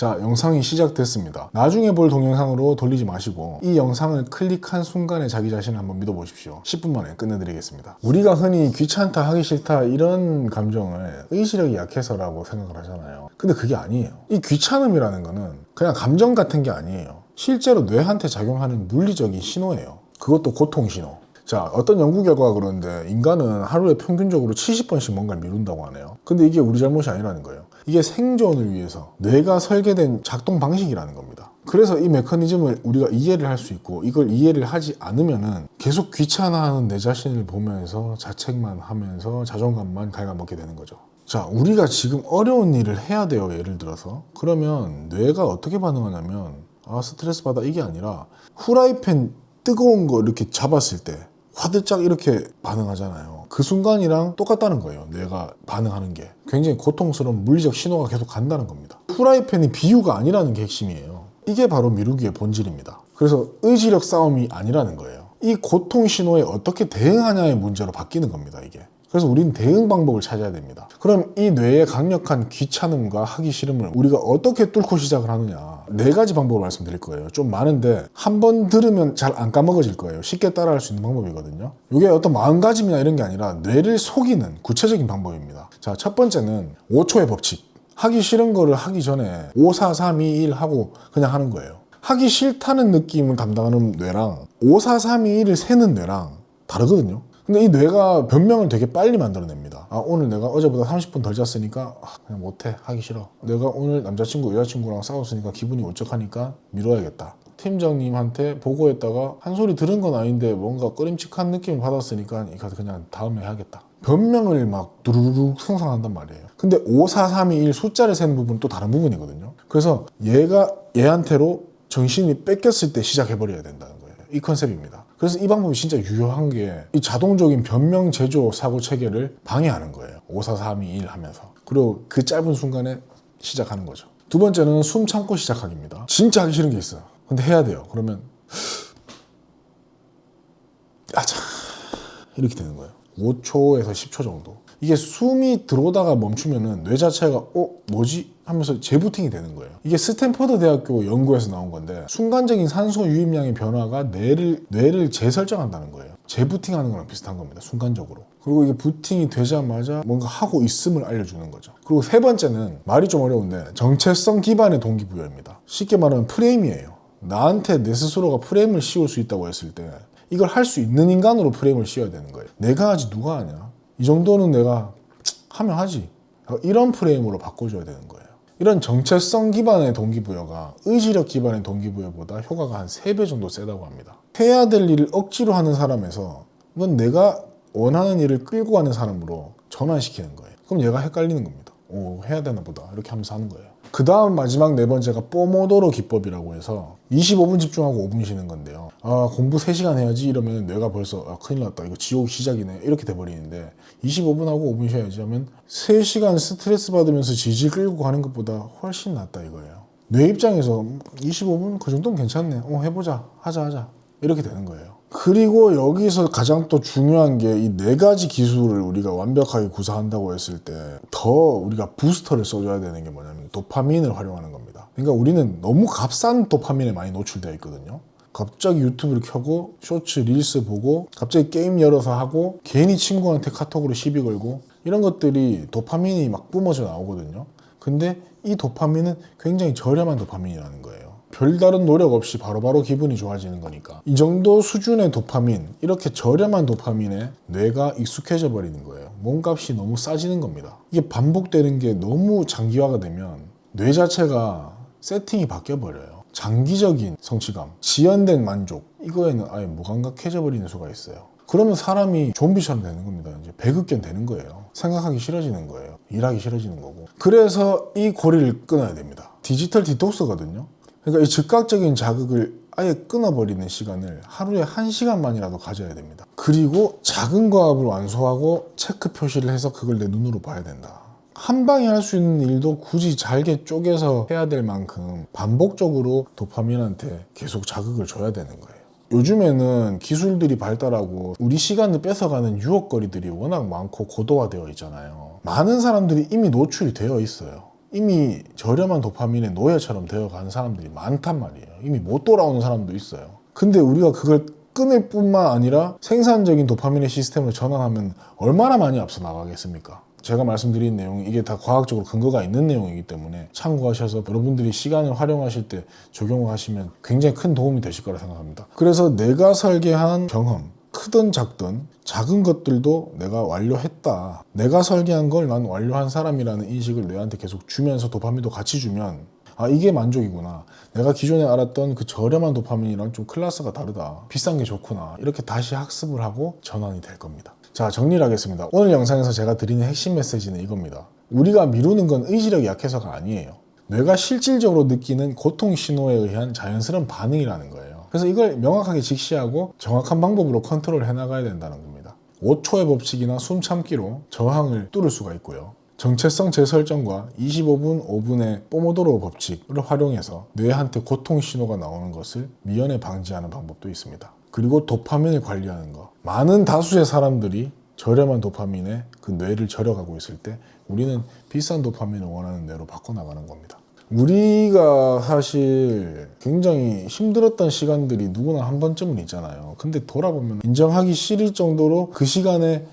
자, 영상이 시작됐습니다. 나중에 볼 동영상으로 돌리지 마시고 이 영상을 클릭한 순간에 자기 자신을 한번 믿어보십시오. 10분 만에 끝내드리겠습니다. 우리가 흔히 귀찮다, 하기 싫다 이런 감정을 의지력이 약해서라고 생각을 하잖아요. 근데 그게 아니에요. 이 귀찮음이라는 거는 그냥 감정 같은 게 아니에요. 실제로 뇌한테 작용하는 물리적인 신호예요. 그것도 고통 신호. 자, 어떤 연구 결과가 그러는데 인간은 하루에 평균적으로 70번씩 뭔가를 미룬다고 하네요. 근데 이게 우리 잘못이 아니라는 거예요. 이게 생존을 위해서 뇌가 설계된 작동 방식이라는 겁니다. 그래서 이 메커니즘을 우리가 이해를 할 수 있고 이걸 이해를 하지 않으면은 계속 귀찮아하는 내 자신을 보면서 자책만 하면서 자존감만 갉아먹게 되는 거죠. 자, 우리가 지금 어려운 일을 해야 돼요. 예를 들어서. 그러면 뇌가 어떻게 반응하냐면 스트레스 받아 이게 아니라 후라이팬 뜨거운 거 이렇게 잡았을 때 화들짝 이렇게 반응하잖아요. 그 순간이랑 똑같다는 거예요. 뇌가 반응하는 게 굉장히 고통스러운 물리적 신호가 계속 간다는 겁니다. 후라이팬이 비유가 아니라는 게 핵심이에요. 이게 바로 미루기의 본질입니다. 그래서 의지력 싸움이 아니라는 거예요. 이 고통 신호에 어떻게 대응하냐의 문제로 바뀌는 겁니다. 이게. 그래서 우리는 대응 방법을 찾아야 됩니다. 그럼 이 뇌의 강력한 귀찮음과 하기 싫음을 우리가 어떻게 뚫고 시작을 하느냐, 4가지 방법을 말씀드릴 거예요. 좀 많은데 한 번 들으면 잘 안 까먹어질 거예요. 쉽게 따라할 수 있는 방법이거든요. 이게 어떤 마음가짐이나 이런 게 아니라 뇌를 속이는 구체적인 방법입니다. 자, 첫 번째는 5초의 법칙. 하기 싫은 거를 하기 전에 5, 4, 3, 2, 1 하고 그냥 하는 거예요. 하기 싫다는 느낌을 담당하는 뇌랑 5, 4, 3, 2, 1을 세는 뇌랑 다르거든요. 근데 이 뇌가 변명을 되게 빨리 만들어냅니다. 오늘 내가 어제보다 30분 덜 잤으니까 그냥 못해, 하기 싫어. 내가 오늘 남자친구 여자친구랑 싸웠으니까 기분이 울적하니까 미뤄야겠다. 팀장님한테 보고했다가 한 소리 들은 건 아닌데 뭔가 꺼림칙한 느낌을 받았으니까 이거 그냥 다음에 해야겠다. 변명을 막 두루룩 생성한단 말이에요. 근데 5, 4, 3, 2, 1 숫자를 세는 부분은 또 다른 부분이거든요. 그래서 얘가 얘한테로 정신이 뺏겼을 때 시작해버려야 된다는 거예요. 이 컨셉입니다. 그래서 이 방법이 진짜 유효한 게 이 자동적인 변명 제조 사고 체계를 방해하는 거예요. 5, 4, 3, 2, 1 하면서. 그리고 그 짧은 순간에 시작하는 거죠. 두 번째는 숨 참고 시작하기입니다. 진짜 하기 싫은 게 있어요. 근데 해야 돼요. 그러면 아차 이렇게 되는 거예요. 5초에서 10초 정도. 이게 숨이 들어오다가 멈추면은 뇌 자체가 뭐지? 하면서 재부팅이 되는 거예요. 이게 스탠퍼드 대학교 연구에서 나온 건데 순간적인 산소 유입량의 변화가 뇌를 재설정한다는 거예요. 재부팅하는 거랑 비슷한 겁니다. 순간적으로. 그리고 이게 부팅이 되자마자 뭔가 하고 있음을 알려주는 거죠. 그리고 세 번째는 말이 좀 어려운데 정체성 기반의 동기부여입니다. 쉽게 말하면 프레임이에요. 나한테 내 스스로가 프레임을 씌울 수 있다고 했을 때 이걸 할 수 있는 인간으로 프레임을 씌워야 되는 거예요. 내가 하지 누가 하냐? 이 정도는 내가 하면 하지. 이런 프레임으로 바꿔줘야 되는 거예요. 이런 정체성 기반의 동기부여가 의지력 기반의 동기부여보다 효과가 한 3배 정도 세다고 합니다. 해야 될 일을 억지로 하는 사람에서 이건 내가 원하는 일을 끌고 가는 사람으로 전환시키는 거예요. 그럼 얘가 헷갈리는 겁니다. 해야 되나 보다 이렇게 하면서 하는 거예요. 그 다음 마지막 4번째가 뽀모도로 기법이라고 해서 25분 집중하고 5분 쉬는 건데요. 공부 3시간 해야지 이러면 뇌가 벌써 큰일 났다, 이거 지옥 시작이네 이렇게 돼버리는데 25분 하고 5분 쉬어야지 하면 3시간 스트레스 받으면서 질질 끌고 가는 것보다 훨씬 낫다 이거예요. 뇌 입장에서 25분 그 정도면 괜찮네, 해보자, 하자 이렇게 되는 거예요. 그리고 여기서 가장 또 중요한 게 이 4가지 기술을 우리가 완벽하게 구사한다고 했을 때 더 우리가 부스터를 써줘야 되는 게 뭐냐면 도파민을 활용하는 겁니다. 그러니까 우리는 너무 값싼 도파민에 많이 노출되어 있거든요. 갑자기 유튜브를 켜고 쇼츠 릴스 보고 갑자기 게임 열어서 하고 괜히 친구한테 카톡으로 시비 걸고 이런 것들이 도파민이 막 뿜어져 나오거든요. 근데 이 도파민은 굉장히 저렴한 도파민이라는 거예요. 별다른 노력 없이 바로바로 기분이 좋아지는 거니까. 이 정도 수준의 도파민, 이렇게 저렴한 도파민에 뇌가 익숙해져 버리는 거예요. 몸값이 너무 싸지는 겁니다. 이게 반복되는 게 너무 장기화가 되면 뇌 자체가 세팅이 바뀌어 버려요. 장기적인 성취감, 지연된 만족, 이거에는 아예 무감각해져 버리는 수가 있어요. 그러면 사람이 좀비처럼 되는 겁니다. 이제 배극견 되는 거예요. 생각하기 싫어지는 거예요. 일하기 싫어지는 거고. 그래서 이 고리를 끊어야 됩니다. 디지털 디톡스거든요. 그러니까 이 즉각적인 자극을 아예 끊어버리는 시간을 하루에 1시간만이라도 가져야 됩니다. 그리고 작은 거합을 완수하고 체크 표시를 해서 그걸 내 눈으로 봐야 된다. 한 방에 할 수 있는 일도 굳이 잘게 쪼개서 해야 될 만큼 반복적으로 도파민한테 계속 자극을 줘야 되는 거예요. 요즘에는 기술들이 발달하고 우리 시간을 뺏어가는 유혹거리들이 워낙 많고 고도화되어 있잖아요. 많은 사람들이 이미 노출이 되어 있어요. 이미 저렴한 도파민의 노예처럼 되어가는 사람들이 많단 말이에요. 이미 못 돌아오는 사람도 있어요. 근데 우리가 그걸 끊을 뿐만 아니라 생산적인 도파민의 시스템을 전환하면 얼마나 많이 앞서 나가겠습니까? 제가 말씀드린 내용이 이게 다 과학적으로 근거가 있는 내용이기 때문에 참고하셔서 여러분들이 시간을 활용하실 때 적용을 하시면 굉장히 큰 도움이 되실 거라 생각합니다. 그래서 내가 설계한 경험, 크든 작든 작은 것들도 내가 완료했다. 내가 설계한 걸 난 완료한 사람이라는 인식을 뇌한테 계속 주면서 도파민도 같이 주면 아, 이게 만족이구나. 내가 기존에 알았던 그 저렴한 도파민이랑 좀 클래스가 다르다. 비싼 게 좋구나. 이렇게 다시 학습을 하고 전환이 될 겁니다. 자, 정리를 하겠습니다. 오늘 영상에서 제가 드리는 핵심 메시지는 이겁니다. 우리가 미루는 건 의지력이 약해서가 아니에요. 뇌가 실질적으로 느끼는 고통 신호에 의한 자연스러운 반응이라는 거예요. 그래서 이걸 명확하게 직시하고 정확한 방법으로 컨트롤 해나가야 된다는 겁니다. 5초의 법칙이나 숨 참기로 저항을 뚫을 수가 있고요. 정체성 재설정과 25분, 5분의 포모도로 법칙을 활용해서 뇌한테 고통 신호가 나오는 것을 미연에 방지하는 방법도 있습니다. 그리고 도파민을 관리하는 것. 많은 다수의 사람들이 저렴한 도파민에 그 뇌를 절여가고 있을 때 우리는 비싼 도파민을 원하는 뇌로 바꿔나가는 겁니다. 우리가 사실 굉장히 힘들었던 시간들이 누구나 한 번쯤은 있잖아요. 근데 돌아보면 인정하기 싫을 정도로 그 시간을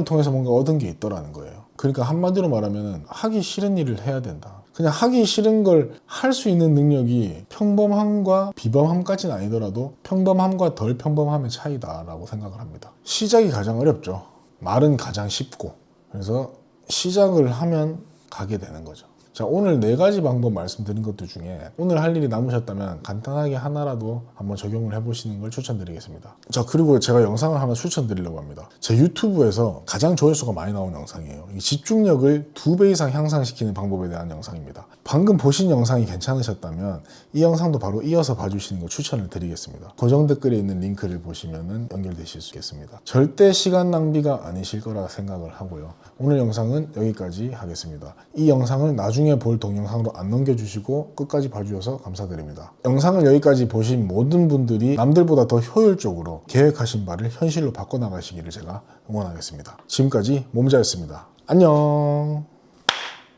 통해서 뭔가 얻은 게 있더라는 거예요. 그러니까 한마디로 말하면 하기 싫은 일을 해야 된다. 그냥 하기 싫은 걸 할 수 있는 능력이 평범함과 비범함까지는 아니더라도 평범함과 덜 평범함의 차이다라고 생각을 합니다. 시작이 가장 어렵죠. 말은 가장 쉽고. 그래서 시작을 하면 가게 되는 거죠. 자, 오늘 4가지 방법 말씀드린 것들 중에 오늘 할 일이 남으셨다면 간단하게 하나라도 한번 적용을 해보시는 걸 추천드리겠습니다. 자, 그리고 제가 영상을 하나 추천드리려고 합니다. 제 유튜브에서 가장 조회수가 많이 나온 영상이에요. 이 집중력을 2배 이상 향상시키는 방법에 대한 영상입니다. 방금 보신 영상이 괜찮으셨다면 이 영상도 바로 이어서 봐주시는 걸 추천을 드리겠습니다. 고정 댓글에 있는 링크를 보시면 연결되실 수 있겠습니다. 절대 시간 낭비가 아니실 거라 생각을 하고요. 오늘 영상은 여기까지 하겠습니다. 이 영상을 나중에 볼 동영상으로 안 넘겨주시고 끝까지 봐주셔서 감사드립니다. 영상을 여기까지 보신 모든 분들이 남들보다 더 효율적으로 계획하신 바를 현실로 바꿔나가시기를 제가 응원하겠습니다. 지금까지 몸자였습니다. 안녕.